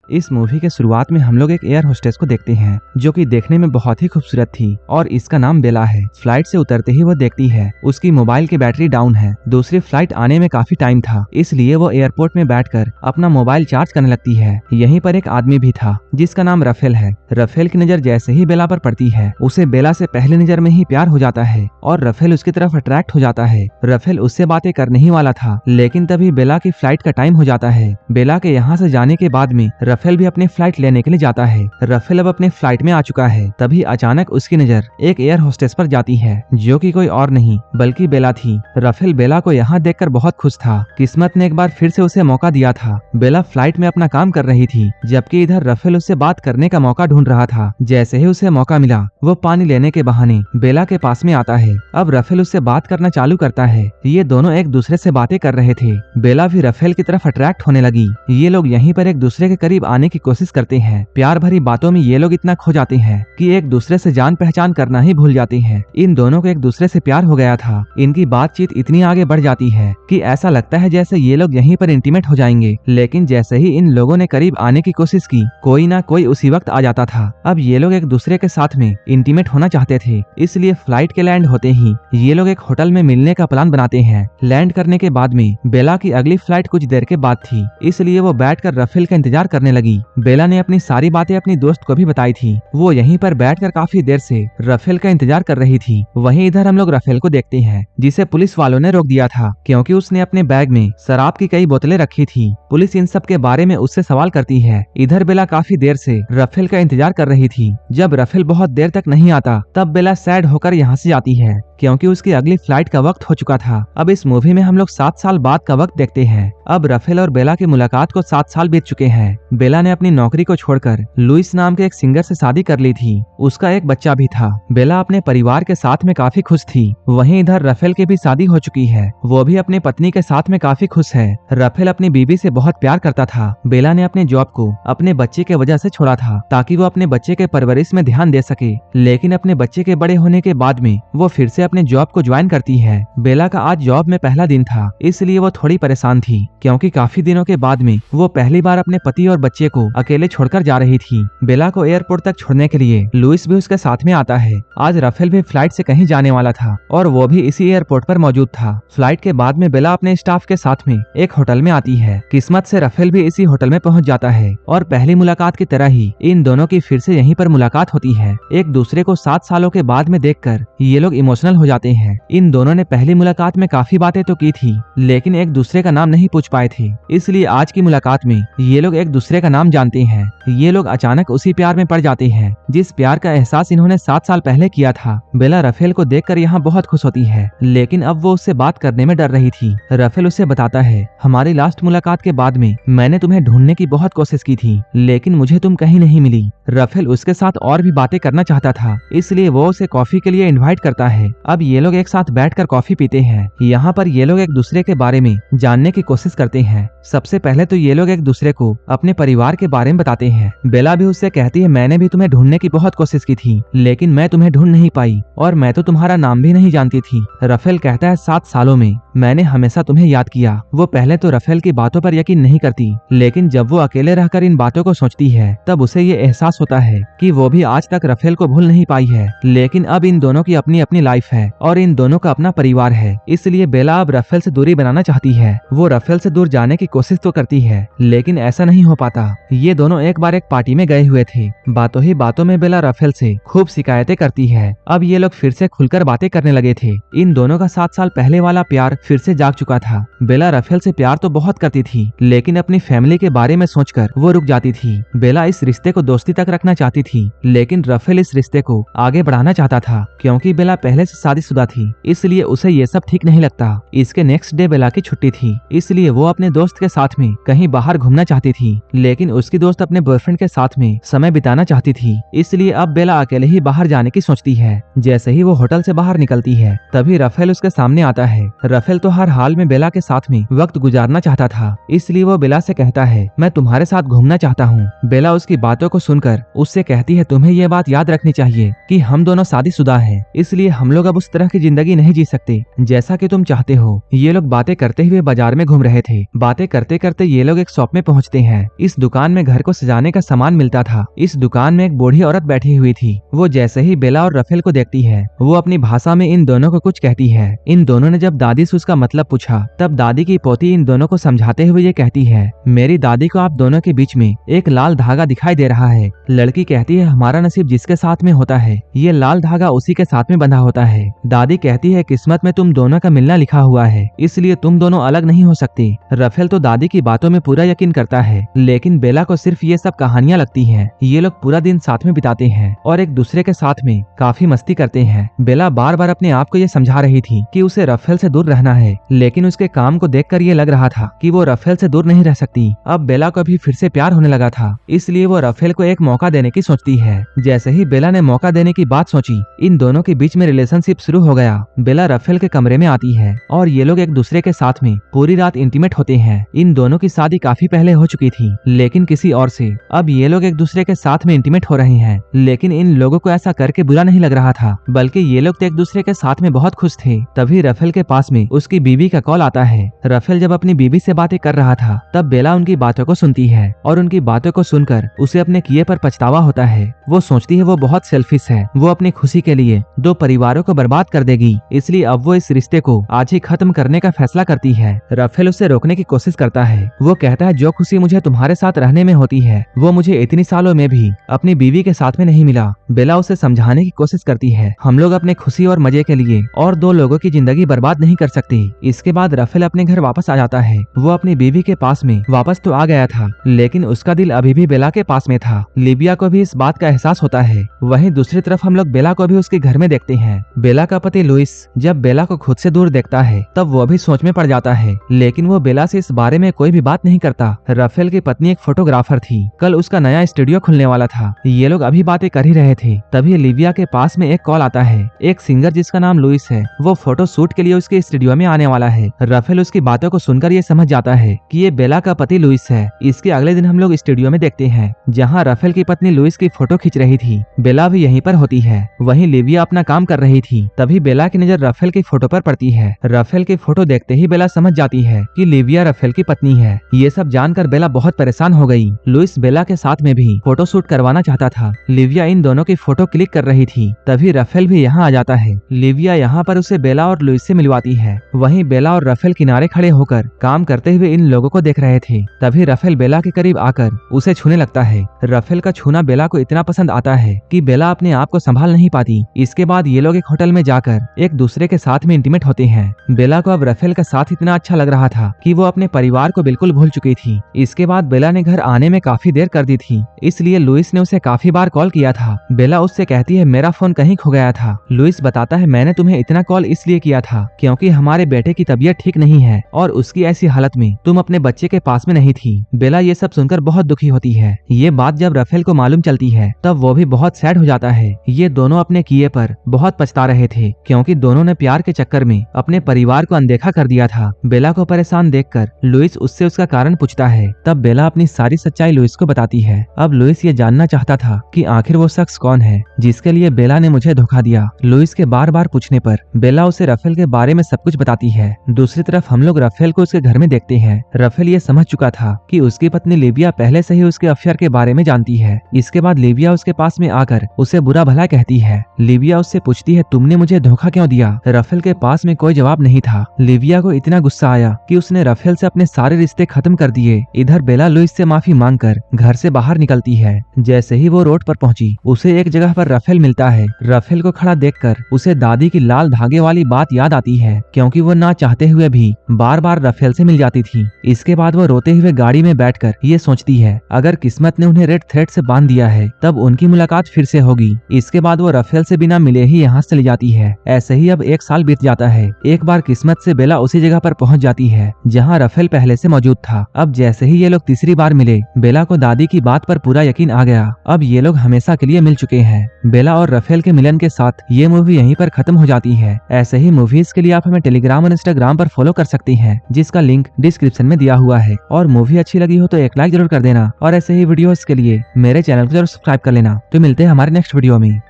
इस मूवी के शुरुआत में हम लोग एक एयर होस्टेस को देखते हैं जो कि देखने में बहुत ही खूबसूरत थी और इसका नाम बेला है। फ्लाइट से उतरते ही वो देखती है उसकी मोबाइल की बैटरी डाउन है। दूसरी फ्लाइट आने में काफी टाइम था, इसलिए वो एयरपोर्ट में बैठकर अपना मोबाइल चार्ज करने लगती है। यहीं पर एक आदमी भी था जिसका नाम रफेल है। रफेल की नजर जैसे ही बेला पर पड़ती है उसे बेला से पहली नजर में ही प्यार हो जाता है और रफेल उसकी तरफ अट्रैक्ट हो जाता है। रफेल उससे बातें करने ही वाला था, लेकिन तभी बेला की फ्लाइट का टाइम हो जाता है। बेला के यहाँ से जाने के बाद में रफेल भी अपनी फ्लाइट लेने के लिए जाता है। रफेल अब अपने फ्लाइट में आ चुका है, तभी अचानक उसकी नजर एक एयर होस्टेस पर जाती है जो कि कोई और नहीं बल्कि बेला थी। रफेल बेला को यहाँ देखकर बहुत खुश था, किस्मत ने एक बार फिर से उसे मौका दिया था। बेला फ्लाइट में अपना काम कर रही थी, जबकि इधर रफेल उससे बात करने का मौका ढूंढ रहा था। जैसे ही उसे मौका मिला वो पानी लेने के बहाने बेला के पास में आता है। अब रफेल उससे बात करना चालू करता है। ये दोनों एक दूसरे से बातें कर रहे थे। बेला भी रफेल की तरफ अट्रैक्ट होने लगी। ये लोग यहीं पर एक दूसरे के करीब आने की कोशिश करते हैं। प्यार भरी बातों में ये लोग इतना खो जाते हैं कि एक दूसरे से जान पहचान करना ही भूल जाते हैं। इन दोनों को एक दूसरे से प्यार हो गया था। इनकी बातचीत इतनी आगे बढ़ जाती है कि ऐसा लगता है जैसे ये लोग यहीं पर इंटीमेट हो जाएंगे। लेकिन जैसे ही इन लोगों ने करीब आने की कोशिश की, कोई ना कोई उसी वक्त आ जाता था। अब ये लोग एक दूसरे के साथ में इंटीमेट होना चाहते थे, इसलिए फ्लाइट के लैंड होते ही ये लोग एक होटल में मिलने का प्लान बनाते हैं। लैंड करने के बाद में बेला की अगली फ्लाइट कुछ देर के बाद थी, इसलिए वो बैठकर रफेल का इंतजार करने लगी। बेला ने अपनी सारी बातें अपनी दोस्त को भी बताई थी। वो यहीं पर बैठकर काफी देर से रफेल का इंतजार कर रही थी। वहीं इधर हम लोग रफेल को देखते हैं, जिसे पुलिस वालों ने रोक दिया था क्योंकि उसने अपने बैग में शराब की कई बोतलें रखी थी। पुलिस इन सब के बारे में उससे सवाल करती है। इधर बेला काफी देर से रफेल का इंतजार कर रही थी। जब रफेल बहुत देर तक नहीं आता, तब बेला सैड होकर यहाँ से जाती है क्योंकि उसकी अगली फ्लाइट का वक्त हो चुका था। अब इस मूवी में हम लोग 7 साल बाद का वक्त देखते हैं। अब रफेल और बेला की मुलाकात को 7 साल बीत चुके हैं। बेला ने अपनी नौकरी को छोड़कर लुइस नाम के एक सिंगर से शादी कर ली थी। उसका एक बच्चा भी था। बेला अपने परिवार के साथ में काफी खुश थी। वहीं इधर रफेल की भी शादी हो चुकी है, वो भी अपनी पत्नी के साथ में काफी खुश है। रफेल अपनी बीवी से बहुत प्यार करता था। बेला ने अपने जॉब को अपने बच्चे के वजह से छोड़ा था ताकि वो अपने बच्चे के परवरिश में ध्यान दे सके, लेकिन अपने बच्चे के बड़े होने के बाद में वो फिर से अपने जॉब को ज्वाइन करती है। बेला का आज जॉब में पहला दिन था, इसलिए वो थोड़ी परेशान थी क्योंकि काफी दिनों के बाद में वो पहली बार अपने पति और बच्चे को अकेले छोड़कर जा रही थी। बेला को एयरपोर्ट तक छोड़ने के लिए लुइस भी उसके साथ में आता है। आज रफेल भी फ्लाइट से कहीं जाने वाला था और वो भी इसी एयरपोर्ट पर मौजूद था। फ्लाइट के बाद में बेला अपने स्टाफ के साथ में एक होटल में आती है। किस्मत से रफेल भी इसी होटल में पहुंच जाता है और पहली मुलाकात की तरह ही इन दोनों की फिर से यहीं पर मुलाकात होती है। एक दूसरे को 7 सालों के बाद में देखकर ये लोग इमोशनल हो जाते हैं। इन दोनों ने पहली मुलाकात में काफी बातें तो की थी, लेकिन एक दूसरे का नाम नहीं पूछ पाए थे, इसलिए आज की मुलाकात में ये लोग एक दूसरे का नाम जानते हैं। ये लोग अचानक उसी प्यार में पड़ जाते हैं जिस प्यार का एहसास इन्होंने 7 साल पहले किया था। बेला रफेल को देखकर यहाँ बहुत खुश होती है, लेकिन अब वो उससे बात करने में डर रही थी। रफेल उससे बताता है, हमारी लास्ट मुलाकात के बाद में मैंने तुम्हें ढूंढने की बहुत कोशिश की थी, लेकिन मुझे तुम कहीं नहीं मिली। रफेल उसके साथ और भी बातें करना चाहता था, इसलिए वो उसे कॉफी के लिए इनवाइट करता है। अब ये लोग एक साथ बैठकर कॉफी पीते हैं। यहाँ पर ये लोग एक दूसरे के बारे में जानने की कोशिश करते हैं। सबसे पहले तो ये लोग एक दूसरे को अपने परिवार के बारे में बताते हैं। बेला भी उससे कहती है, मैंने भी तुम्हें ढूंढने की बहुत कोशिश की थी, लेकिन मैं तुम्हें ढूंढ नहीं पाई और मैं तो तुम्हारा नाम भी नहीं जानती थी। रफेल कहता है, 7 सालों में मैंने हमेशा तुम्हें याद किया। वो पहले तो रफेल की बातों पर यकीन नहीं करती, लेकिन जब वो अकेले रहकर इन बातों को सोचती है तब उसे ये एहसास होता है कि वो भी आज तक रफेल को भूल नहीं पाई है। लेकिन अब इन दोनों की अपनी अपनी लाइफ है और इन दोनों का अपना परिवार है, इसलिए बेला अब रफेल से दूरी बनाना चाहती है। वो रफेल से दूर जाने की कोशिश तो करती है, लेकिन ऐसा नहीं हो पाता। ये दोनों एक बार एक पार्टी में गए हुए थे। बातों ही बातों में बेला रफेल से खूब शिकायतें करती है। अब ये लोग फिर से खुलकर बातें करने लगे थे। इन दोनों का 7 साल पहले वाला प्यार फिर से जाग चुका था। बेला रफेल से प्यार तो बहुत करती थी, लेकिन अपनी फैमिली के बारे में सोचकर वो रुक जाती थी। बेला इस रिश्ते को दोस्ती तक रखना चाहती थी, लेकिन रफेल इस रिश्ते को आगे बढ़ाना चाहता था क्योंकि बेला पहले से शादीशुदा थी, इसलिए उसे ये सब ठीक नहीं लगता। इसके नेक्स्ट डे बेला की छुट्टी थी, इसलिए वो अपने दोस्त के साथ में कहीं बाहर घूमना चाहती थी, लेकिन उसकी दोस्त अपने बॉयफ्रेंड के साथ में समय बिताना चाहती थी, इसलिए अब बेला अकेले ही बाहर जाने की सोचती है। जैसे ही वो होटल से बाहर निकलती है, तभी रफेल उसके सामने आता है। रफेल तो हर हाल में बेला के साथ में वक्त गुजारना चाहता था, इसलिए वो बेला से कहता है, मैं तुम्हारे साथ घूमना चाहता हूँ। बेला उसकी बातों को सुनकर कर उससे कहती है तुम्हें ये बात याद रखनी चाहिए कि हम दोनों शादीशुदा हैं, इसलिए हम लोग अब उस तरह की जिंदगी नहीं जी सकते जैसा कि तुम चाहते हो। ये लोग बातें करते हुए बाजार में घूम रहे थे। बातें करते करते ये लोग एक शॉप में पहुंचते हैं। इस दुकान में घर को सजाने का सामान मिलता था। इस दुकान में एक बूढ़ी औरत बैठी हुई थी। वो जैसे ही बेला और रफेल को देखती है वो अपनी भाषा में इन दोनों को कुछ कहती है। इन दोनों ने जब दादी से उसका मतलब पूछा तब दादी की पोती इन दोनों को समझाते हुए ये कहती है, मेरी दादी को आप दोनों के बीच में एक लाल धागा दिखाई दे रहा है। लड़की कहती है, हमारा नसीब जिसके साथ में होता है ये लाल धागा उसी के साथ में बंधा होता है। दादी कहती है, किस्मत में तुम दोनों का मिलना लिखा हुआ है, इसलिए तुम दोनों अलग नहीं हो सकते। रफेल तो दादी की बातों में पूरा यकीन करता है, लेकिन बेला को सिर्फ ये सब कहानियां लगती हैं। ये लोग पूरा दिन साथ में बिताते हैं और एक दूसरे के साथ में काफी मस्ती करते हैं। बेला बार बार अपने आप को ये समझा रही थी कि उसे रफेल से दूर रहना है, लेकिन उसके काम को देखकर ये लग रहा था कि वो रफेल से दूर नहीं रह सकती। अब बेला को भी फिर से प्यार होने लगा था, इसलिए वो रफेल को एक मौका देने की सोचती है। जैसे ही बेला ने मौका देने की बात सोची, इन दोनों के बीच में रिलेशनशिप शुरू हो गया। बेला रफेल के कमरे में आती है और ये लोग एक दूसरे के साथ में पूरी रात इंटीमेट होते हैं। इन दोनों की शादी काफी पहले हो चुकी थी, लेकिन किसी और से। अब ये लोग एक दूसरे के साथ में इंटीमेट हो रहे हैं, लेकिन इन लोगों को ऐसा करके बुरा नहीं लग रहा था, बल्कि ये लोग तो एक दूसरे के साथ में बहुत खुश थे। तभी रफेल के पास में उसकी बीवी का कॉल आता है। रफेल जब अपनी बीवी से बातें कर रहा था तब बेला उनकी बातों को सुनती है और उनकी बातों को सुनकर उसे अपने किए पर पछतावा होता है। वो सोचती है वो बहुत सेल्फिश है, वो अपनी खुशी के लिए दो परिवारों को बर्बाद कर देगी, इसलिए अब वो इस रिश्ते को आज ही खत्म करने का फैसला करती है। रफेल उसे रोकने की कोशिश करता है। वो कहता है, जो खुशी मुझे तुम्हारे साथ रहने में होती है वो मुझे इतनी सालों में भी अपनी बीवी के साथ में नहीं मिला। बेला उसे समझाने की कोशिश करती है, हम लोग अपने खुशी और मजे के लिए और दो लोगों की जिंदगी बर्बाद नहीं कर सकते। इसके बाद रफेल अपने घर वापस आ जाता है। वो अपनी बीवी के पास में वापस तो आ गया था, लेकिन उसका दिल अभी भी बेला के पास में था। लिबिया को भी इस बात का एहसास होता है। वहीं दूसरी तरफ हम लोग बेला को भी उसके घर में देखते हैं। बेला का पति लुइस जब बेला को खुद से दूर देखता है तब वो भी सोच में पड़ जाता है, लेकिन वो बेला से इस बारे में कोई भी बात नहीं करता। रफेल की पत्नी एक फोटोग्राफर थी, कल उसका नया स्टूडियो खुलने वाला था। ये लोग अभी बातें कर ही रहे थे, तभी लिबिया के पास में एक कॉल आता है। एक सिंगर जिसका नाम लुइस है वो फोटो शूट के लिए उसके स्टूडियो में आने वाला है। रफेल उसकी बातों को सुनकर ये समझ जाता है कि ये बेला का पति लुइस है। इसके अगले दिन हम लोग स्टूडियो में देखते हैं जहाँ रफेल की पत्नी लुइस की फोटो खींच रही थी। बेला भी यहीं पर होती है। वहीं लिबिया अपना काम कर रही थी, तभी बेला की नजर रफेल की फोटो पर पड़ती है। रफेल की फोटो देखते ही बेला समझ जाती है कि लिबिया रफेल की पत्नी है। ये सब जानकर बेला बहुत परेशान हो गई। लुइस बेला के साथ में भी फोटो शूट करवाना चाहता था। लिबिया इन दोनों की फोटो क्लिक कर रही थी, तभी रफेल भी यहाँ आ जाता है। लिबिया यहाँ पर उसे बेला और लुइस से मिलवाती है। वहीं बेला और रफेल किनारे खड़े होकर काम करते हुए इन लोगों को देख रहे थे। तभी रफेल बेला के करीब आकर उसे छूने लगता है। रफेल का छूना बेला को इतना पसंद आता है कि बेला अपने आप को संभाल नहीं पाती। इसके बाद ये लोग एक होटल में जाकर एक दूसरे के साथ में इंटीमेट होते हैं। बेला को अब रफेल का साथ इतना अच्छा लग रहा था कि वो अपने परिवार को बिल्कुल भूल चुकी थी। इसके बाद बेला ने घर आने में काफी देर कर दी थी, इसलिए लुइस ने उसे काफी बार कॉल किया था। बेला उससे कहती है, मेरा फोन कहीं खो गया था। लुइस बताता है, मैंने तुम्हें इतना कॉल इसलिए किया था क्योंकि हमारे बेटे की तबीयत ठीक नहीं है और उसकी ऐसी हालत में तुम अपने बच्चे के पास में नहीं थी। बेला ये सब सुनकर बहुत दुखी होती है। ये बात जब रफेल को मालूम चलती है तब वो भी बहुत सैड हो जाता है। ये दोनों अपने किए पर बहुत पछता रहे थे क्योंकि दोनों ने प्यार के चक्कर में अपने परिवार को अनदेखा कर दिया था। बेला को परेशान देखकर लुइस उससे उसका कारण पूछता है। तब बेला अपनी सारी सच्चाई लुइस को बताती है। अब लुइस ये जानना चाहता था कि आखिर वो शख्स कौन है जिसके लिए बेला ने मुझे धोखा दिया। लुइस के बार बार पूछने पर बेला उसे रफेल के बारे में सब कुछ बताती है। दूसरी तरफ हम लोग रफेल को उसके घर में देखते हैं। रफेल ये समझ चुका था कि उसकी पत्नी लिबिया पहले से ही उसके अफेयर के बारे में जानती है। इसके बाद लिबिया उसके पास में आकर उसे बुरा भला कहती है। लिबिया उससे पूछती है, तुमने मुझे धोखा क्यों दिया? रफेल के पास में कोई जवाब नहीं था। लिबिया को इतना गुस्सा आया कि उसने रफेल से अपने सारे रिश्ते खत्म कर दिए। इधर बेला लुइस से माफी मांगकर घर से बाहर निकलती है। जैसे ही वो रोड पर पहुंची उसे एक जगह पर रफेल मिलता है। रफेल को खड़ा देखकर उसे दादी की लाल धागे वाली बात याद आती है क्योंकि वो ना चाहते हुए भी बार बार रफेल से मिल जाती थी। इसके बाद वो रोते हुए गाड़ी में बैठकर ये सोचती है, अगर किस्मत ने उन्हें रेड थ्रेड से बांध दिया है तब उनकी मुलाकात फिर से होगी। इसके बाद वो रफेल से बिना मिले ही यहाँ चली जाती है। ऐसे ही अब एक साल बीत जाता है। एक बार किस्मत से बेला उसी जगह पर पहुंच जाती है जहाँ रफेल पहले से मौजूद था। अब जैसे ही ये लोग तीसरी बार मिले, बेला को दादी की बात पर पूरा यकीन आ गया। अब ये लोग हमेशा के लिए मिल चुके हैं। बेला और रफेल के मिलन के साथ ये मूवी यहीं पर खत्म हो जाती है। ऐसे ही मूवीज के लिए आप हमें टेलीग्राम और इंस्टाग्राम पर फॉलो कर सकते हैं, जिसका लिंक डिस्क्रिप्शन में दिया हुआ है। और मूवी अच्छी लगी हो तो एक लाइक जरूर कर देना और ऐसे ही वीडियोस के लिए मेरे चैनल को जरूर सब्सक्राइब कर लेना। तो मिलते हैं हमारे नेक्स्ट वीडियो में।